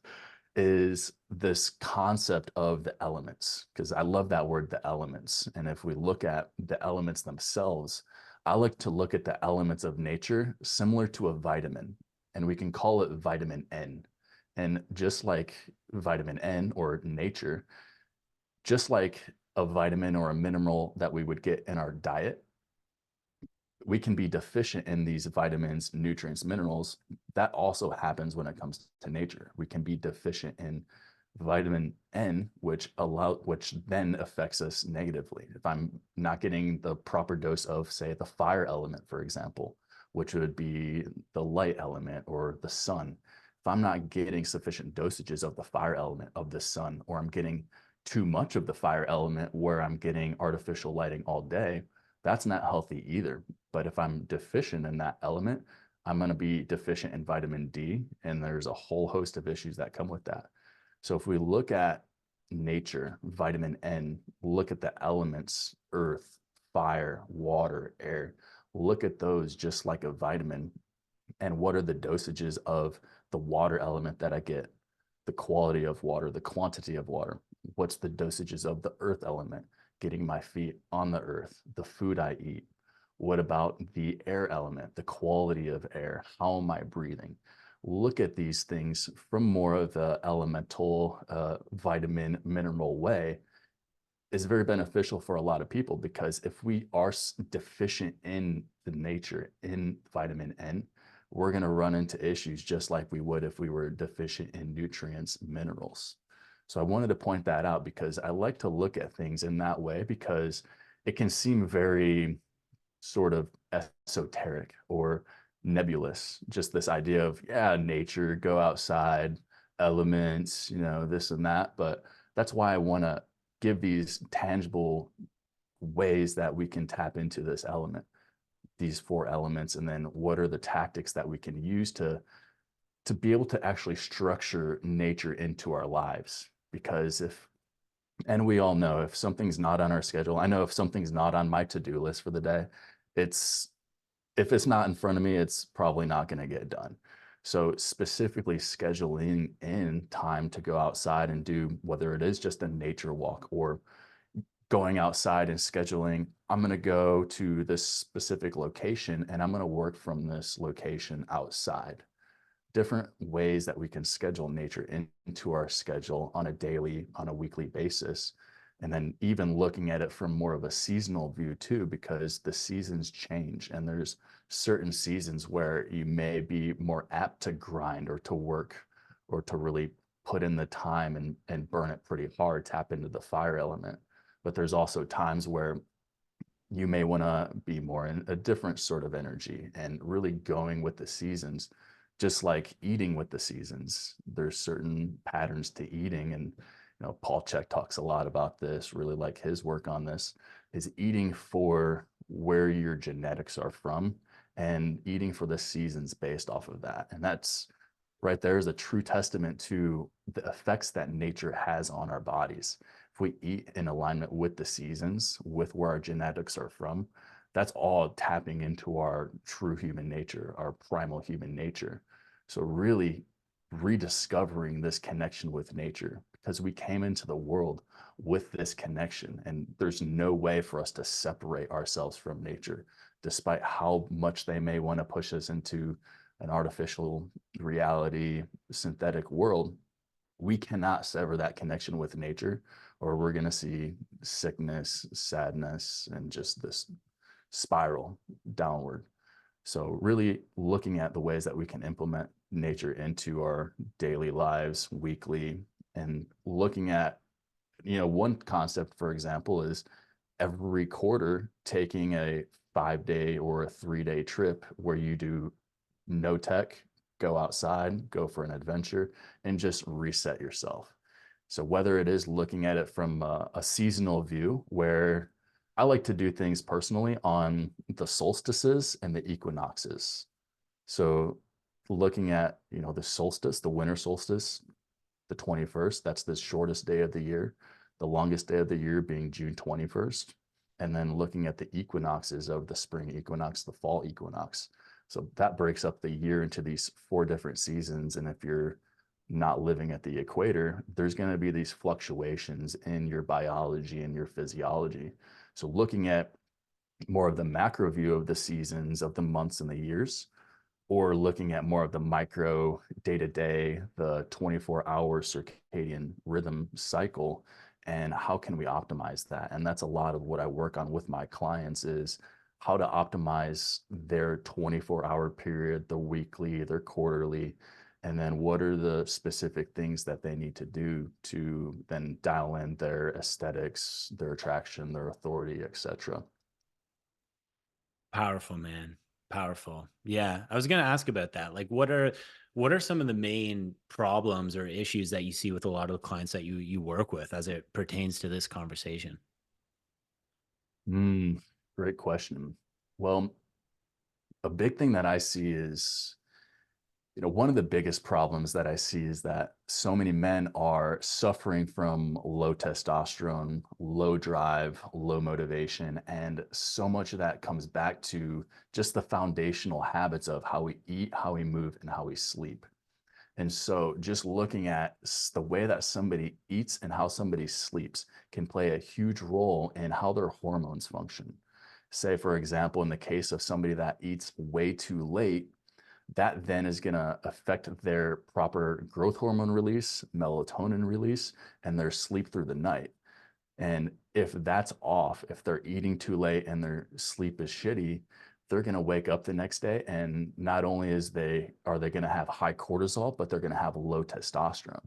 is this concept of the elements, because I love that word, the elements. And if we look at the elements themselves, I like to look at the elements of nature similar to a vitamin, and we can call it vitamin N. And just like vitamin N or nature, just like a vitamin or a mineral that we would get in our diet, we can be deficient in these vitamins, nutrients, minerals. That also happens when it comes to nature. We can be deficient in vitamin N, which then affects us negatively. If I'm not getting the proper dose of, say, the fire element, for example, which would be the light element or the sun, if I'm not getting sufficient dosages of the fire element of the sun, or I'm getting too much of the fire element where I'm getting artificial lighting all day, that's not healthy either. But if I'm deficient in that element, I'm going to be deficient in vitamin D, and there's a whole host of issues that come with that. So if we look at nature, vitamin N, look at the elements, earth, fire, water, air, look at those just like a vitamin. And what are the dosages of the water element that I get? The quality of water, the quantity of water. What's the dosages of the earth element? Getting my feet on the earth, the food I eat. What about the air element, the quality of air? How am I breathing? Look at these things from more of the elemental vitamin mineral way is very beneficial for a lot of people, because if we are deficient in the nature in vitamin N, we're going to run into issues just like we would if we were deficient in nutrients, minerals. So I wanted to point that out because I like to look at things in that way, because it can seem very sort of esoteric or nebulous. Just this idea of, yeah, nature, go outside, elements, this and that. But that's why I want to give these tangible ways that we can tap into this element, these four elements, and then what are the tactics that we can use to be able to actually structure nature into our lives. Because and we all know, if something's not on our schedule, I know if something's not on my to-do list for the day, it's if it's not in front of me, it's probably not going to get done. So specifically scheduling in time to go outside and do, whether it is just a nature walk or going outside and scheduling, I'm going to go to this specific location and I'm going to work from this location outside. Different ways that we can schedule nature into our schedule on a daily, on a weekly basis. And then even looking at it from more of a seasonal view too, because the seasons change and there's certain seasons where you may be more apt to grind or to work or to really put in the time and burn it pretty hard, tap into the fire element. But there's also times where you may want to be more in a different sort of energy and really going with the seasons. Just like eating with the seasons, there's certain patterns to eating. And Paul Chek talks a lot about this, really like his work on this, is eating for where your genetics are from and eating for the seasons based off of that. And that's right there is a true testament to the effects that nature has on our bodies. If we eat in alignment with the seasons, with where our genetics are from, that's all tapping into our true human nature, our primal human nature. So really rediscovering this connection with nature, because we came into the world with this connection, and there's no way for us to separate ourselves from nature, despite how much they may want to push us into an artificial reality, synthetic world. We cannot sever that connection with nature, or we're going to see sickness, sadness, and just this spiral downward. So really looking at the ways that we can implement nature into our daily lives, weekly, and looking at, one concept, for example, is every quarter taking a 5-day or a 3-day trip where you do no tech, go outside, go for an adventure, and just reset yourself. So whether it is looking at it from a seasonal view, where I like to do things personally on the solstices and the equinoxes. So looking at, the solstice, the winter solstice, the 21st, that's the shortest day of the year, the longest day of the year being June 21st. And then looking at the equinoxes of the spring equinox, the fall equinox. So that breaks up the year into these four different seasons. And if you're not living at the equator, there's going to be these fluctuations in your biology and your physiology. So looking at more of the macro view of the seasons, of the months and the years, or looking at more of the micro day to day, the 24-hour circadian rhythm cycle, and how can we optimize that? And that's a lot of what I work on with my clients is how to optimize their 24-hour period, the weekly, their quarterly, and then what are the specific things that they need to do to then dial in their aesthetics, their attraction, their authority, etc. Powerful, man. Powerful. Yeah. I was going to ask about that. Like what are some of the main problems or issues that you see with a lot of the clients that you work with as it pertains to this conversation? Great question. Well, a big thing that I see is, one of the biggest problems that I see is that so many men are suffering from low testosterone, low drive, low motivation. And so much of that comes back to just the foundational habits of how we eat, how we move, and how we sleep. And so just looking at the way that somebody eats and how somebody sleeps can play a huge role in how their hormones function. Say, for example, in the case of somebody that eats way too late, that then is going to affect their proper growth hormone release, melatonin release, and their sleep through the night. And if that's off, if they're eating too late and their sleep is shitty, they're going to wake up the next day and not only are they going to have high cortisol, but they're going to have low testosterone.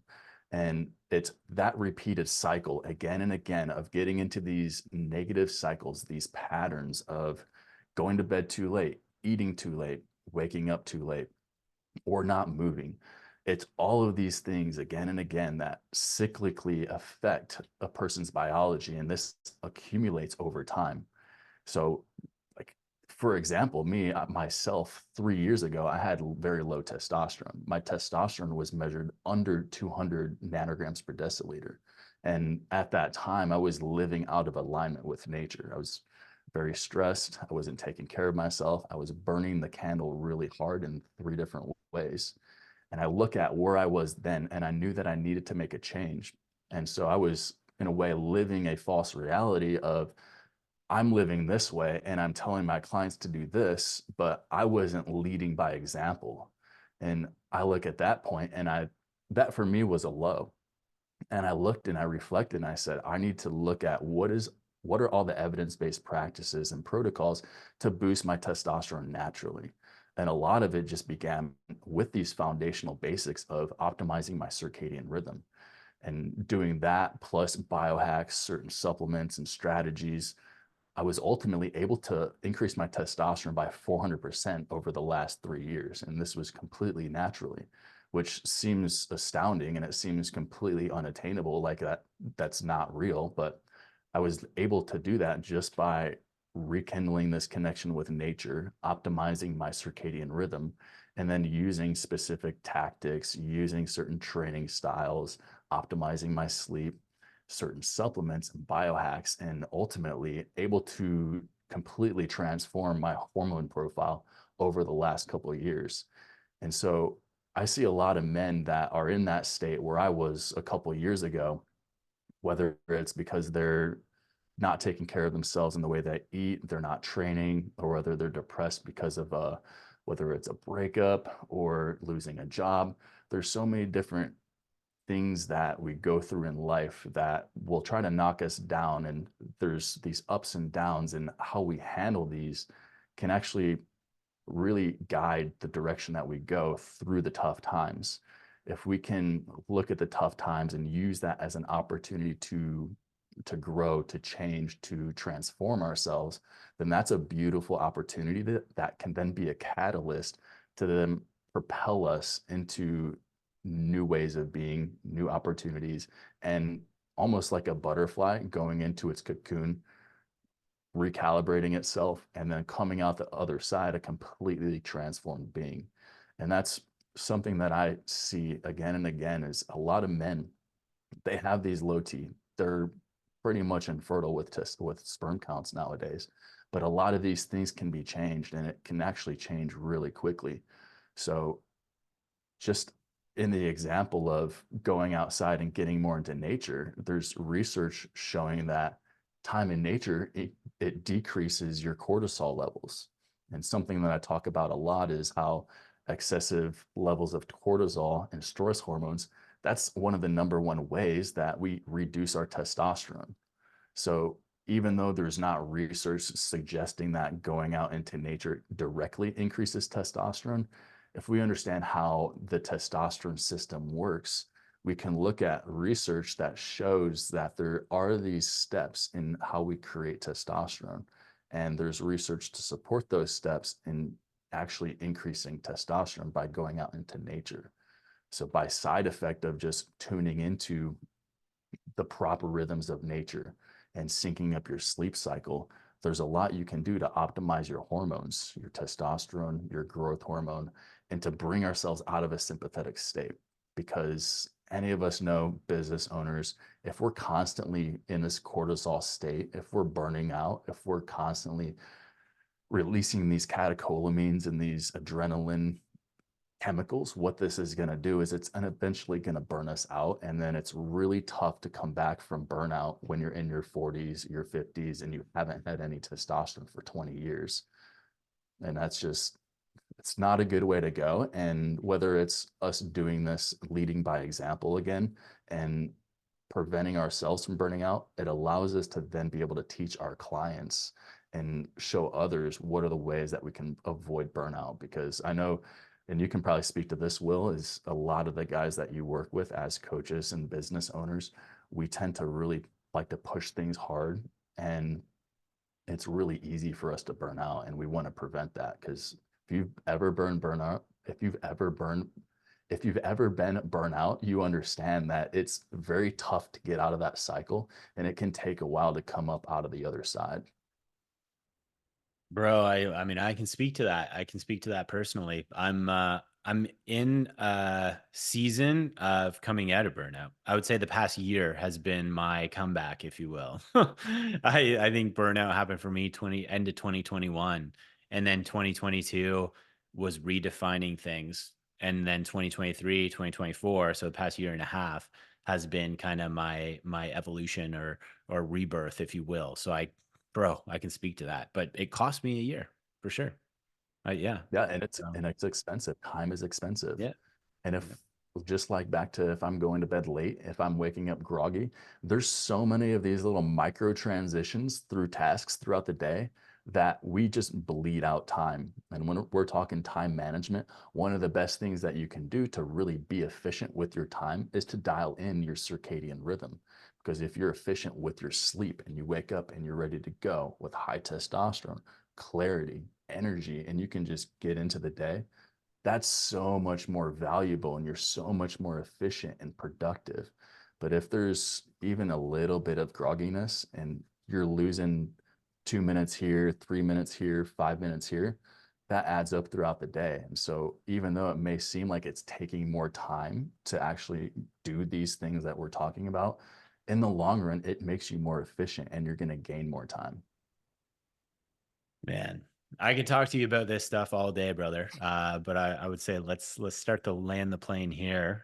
And it's that repeated cycle again and again of getting into these negative cycles, these patterns of going to bed too late, eating too late, waking up too late, or not moving. It's all of these things again and again that cyclically affect a person's biology, and this accumulates over time. So, like, for example, me myself, 3 years ago, I had very low testosterone. My testosterone was measured under 200 nanograms per deciliter. And at that time, I was living out of alignment with nature. I was very stressed. I wasn't taking care of myself. I was burning the candle really hard in three different ways. And I look at where I was then, and I knew that I needed to make a change. And so I was, in a way, living a false reality of I'm living this way and I'm telling my clients to do this, but I wasn't leading by example. And I look at that point and that for me was a low. And I looked and I reflected and I said, I need to look at what are all the evidence-based practices and protocols to boost my testosterone naturally. And a lot of it just began with these foundational basics of optimizing my circadian rhythm and doing that plus biohacks, certain supplements and strategies. I was ultimately able to increase my testosterone by 400% over the last 3 years. And this was completely naturally, which seems astounding and it seems completely unattainable. Like that's not real. But I was able to do that just by rekindling this connection with nature, optimizing my circadian rhythm, and then using specific tactics, using certain training styles, optimizing my sleep, certain supplements and biohacks, and ultimately able to completely transform my hormone profile over the last couple of years. And so I see a lot of men that are in that state where I was a couple of years ago, whether it's because they're not taking care of themselves in the way they eat, they're not training, or whether they're depressed because of whether it's a breakup or losing a job. There's so many different things that we go through in life that will try to knock us down. And there's these ups and downs, and how we handle these can actually really guide the direction that we go through the tough times. If we can look at the tough times and use that as an opportunity to grow, to change, to transform ourselves, then that's a beautiful opportunity that can then be a catalyst to then propel us into new ways of being, new opportunities, and almost like a butterfly going into its cocoon, recalibrating itself, and then coming out the other side a completely transformed being. And that's something that I see again and again is a lot of men, they have these low T. They're pretty much infertile with sperm counts nowadays. But a lot of these things can be changed, and it can actually change really quickly. So just in the example of going outside and getting more into nature, there's research showing that time in nature, it decreases your cortisol levels. And something that I talk about a lot is how excessive levels of cortisol and stress hormones, that's one of the number one ways that we reduce our testosterone. So even though there's not research suggesting that going out into nature directly increases testosterone, if we understand how the testosterone system works, we can look at research that shows that there are these steps in how we create testosterone. And there's research to support those steps in actually increasing testosterone by going out into nature. So by side effect of just tuning into the proper rhythms of nature and syncing up your sleep cycle, there's a lot you can do to optimize your hormones, your testosterone, your growth hormone, and to bring ourselves out of a sympathetic state. Because any of us know, business owners, if we're constantly in this cortisol state, if we're burning out, if we're constantly releasing these catecholamines and these adrenaline chemicals, what this is going to do is it's eventually going to burn us out. And then it's really tough to come back from burnout when you're in your 40s, your 50s, and you haven't had any testosterone for 20 years. And that's just, it's not a good way to go. And whether it's us doing this, leading by example again, and preventing ourselves from burning out, it allows us to then be able to teach our clients and show others what are the ways that we can avoid burnout. Because I know, and you can probably speak to this, Will, is a lot of the guys that you work with as coaches and business owners, we tend to really like to push things hard, and it's really easy for us to burn out, and we want to prevent that. Because if you've ever burned burnout, if you've ever been burnout, you understand that it's very tough to get out of that cycle, and it can take a while to come up out of the other side. Bro, I mean, I can speak to that. I can speak to that personally. I'm in a season of coming out of burnout. I would say the past year has been my comeback, if you will. I think burnout happened for me end of 2021, and then 2022 was redefining things. And then 2023, 2024, so the past year and a half has been kind of my evolution or rebirth, if you will. So bro, I can speak to that, but it cost me a year for sure. Yeah. Yeah, and So it's expensive. Time is expensive. yeah, And yeah, if just like back to if I'm going to bed late, if I'm waking up groggy, there's so many of these little micro transitions through tasks throughout the day that we just bleed out time. And when we're talking time management, one of the best things that you can do to really be efficient with your time is to dial in your circadian rhythm. Because if you're efficient with your sleep and you wake up and you're ready to go with high testosterone, clarity, energy, and you can just get into the day, that's so much more valuable and you're so much more efficient and productive. But if there's even a little bit of grogginess and you're losing 2 minutes here, 3 minutes here, 5 minutes here, that adds up throughout the day. And so even though it may seem like it's taking more time to actually do these things that we're talking about, in the long run, it makes you more efficient and you're going to gain more time. man. I could talk to you about this stuff all day, brother. But I would say let's start to land the plane here.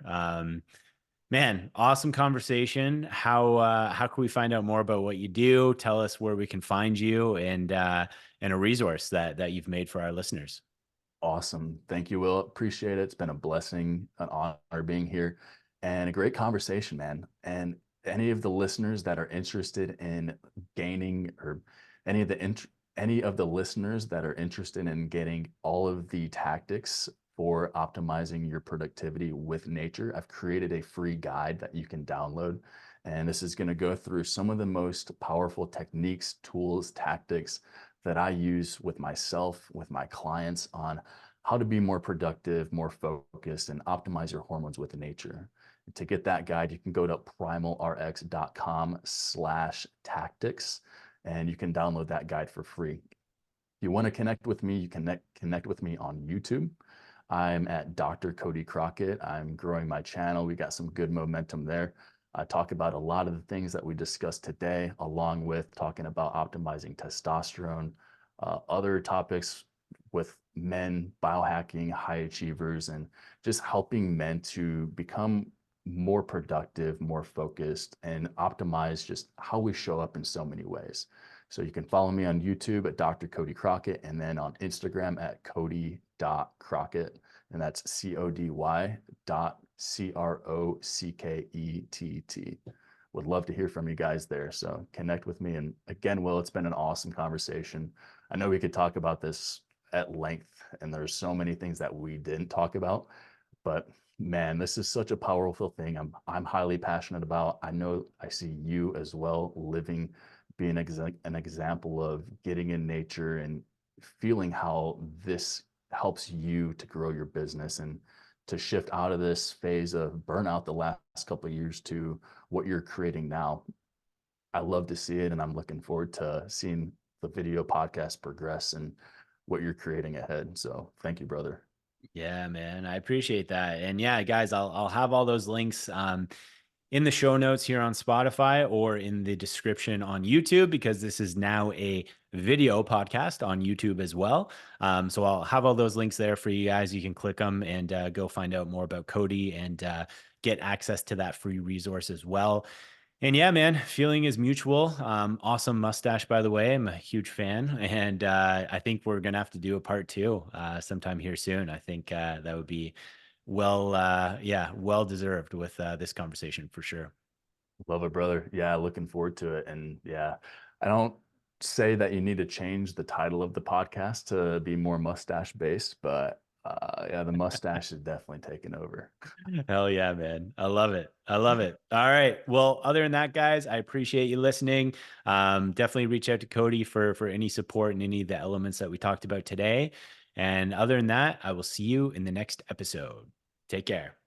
Man, awesome conversation. How can we find out more about what you do? Tell us where we can find you and a resource that you've made for our listeners. Awesome. Thank you, Will. Appreciate it. It's been a blessing, an honor being here, and a great conversation, man. And any of the listeners that are interested in gaining, or any of the any of the listeners that are interested in getting all of the tactics for optimizing your productivity with nature, I've created a free guide that you can download. And this is going to go through some of the most powerful techniques, tools, tactics that I use with myself, with my clients on how to be more productive, more focused, and optimize your hormones with nature. To get that guide, you can go to primalrx.com/tactics. and you can download that guide for free. If you want to connect with me, you can connect with me on YouTube. I'm at Dr. Cody Crockett. I'm growing my channel. We got some good momentum there. I talk about a lot of the things that we discussed today, along with talking about optimizing testosterone, other topics with men, biohacking, high achievers, and just helping men to become more productive, more focused, and optimize just how we show up in so many ways. So you can follow me on YouTube at Dr. Cody Crockett, and then on Instagram at Cody.Crockett, and that's CODY.CROCKETT. Would love to hear from you guys there. So connect with me. And again, Will, it's been an awesome conversation. I know we could talk about this at length, and there's so many things that we didn't talk about, but man, this is such a powerful thing. I'm highly passionate about. I know I see you as well living, being an example of getting in nature and feeling how this helps you to grow your business and to shift out of this phase of burnout the last couple of years to what you're creating now. I love to see it, and I'm looking forward to seeing the video podcast progress and what you're creating ahead. So thank you, brother. Yeah, man, I appreciate that. And yeah, guys, I'll have all those links in the show notes here on Spotify or in the description on YouTube, because this is now a video podcast on YouTube as well. So I'll have all those links there for you guys. You can click them and go find out more about Cody and get access to that free resource as well. And yeah, man, feeling is mutual. Awesome mustache, by the way. I'm a huge fan. And I think we're going to have to do a part two sometime here soon. I think that would be well deserved with this conversation for sure. Love it, brother. Yeah, looking forward to it. And yeah, I don't say that you need to change the title of the podcast to be more mustache based, but yeah, the mustache is definitely taking over. Hell yeah, man. I love it. I love it. All right. Well, other than that, guys, I appreciate you listening. Definitely reach out to Cody for any support and any of the elements that we talked about today. And other than that, I will see you in the next episode. Take care.